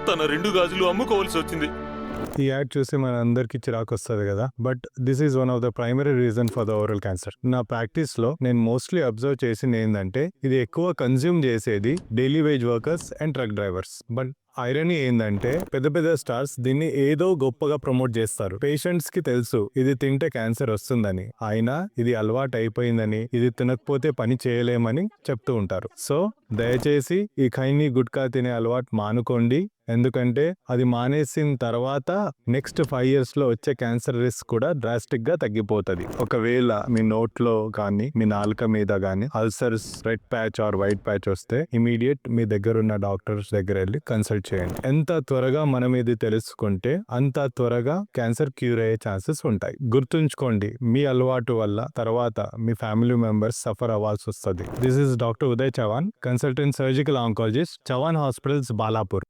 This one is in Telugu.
తన 2 గాజులు అమ్ముకోవాల్సి వచ్చింది. ఈ యాడ్ చూసి మన అందరికి చిరాకు వస్తుంది కదా, but this is one of the primary reason for the oral cancer. నా ప్రాక్టీస్ లో నేను మోస్ట్లీ అబ్జర్వ్ చేసింది ఏంటంటే, ఇది ఎక్కువ కన్జ్యూమ్ చేసేది daily wage workers and truck drivers. But irony ఏంటంటే, పెద్ద పెద్ద స్టార్స్ దీన్ని ఏదో గొప్పగా ప్రమోట్ చేస్తారు. పేషెంట్స్ కి తెలుసు ఇది తింటే క్యాన్సర్ వస్తుందని, అయినా ఇది అలవాటు అయిపోయిందని, ఇది తినకపోతే పని చేయలేమని చెప్తూ ఉంటారు. సో దయచేసి ఈ ఖైనీ గుట్కా తినే అలవాటు మానుకోండి. ఎందుకంటే అది మానేసిన తర్వాత నెక్స్ట్ 5 years లో వచ్చే క్యాన్సర్ రిస్క్ కూడా డ్రాస్టిక్ గా తగ్గిపోతుంది. ఒకవేళ మీ నోట్లో కానీ మీ నాలుక మీద కానీ ulcers, red patch or white patch వస్తే ఇమీడియట్ మీ దగ్గర ఉన్న డాక్టర్స్ దగ్గర వెళ్ళి కన్సల్ట్ చేయండి. ఎంత త్వరగా మనం ఇది తెలుసుకుంటే అంత త్వరగా క్యాన్సర్ క్యూర్ అయ్యే ఛాన్సెస్ ఉంటాయి. గుర్తుంచుకోండి, మీ అలవాటు వల్ల తర్వాత మీ ఫ్యామిలీ మెంబర్స్ సఫర్ అవ్వాల్సి వస్తుంది. This is doctor Uday Chavan, consultant surgical oncologist, Chavan hospitals, Balapur.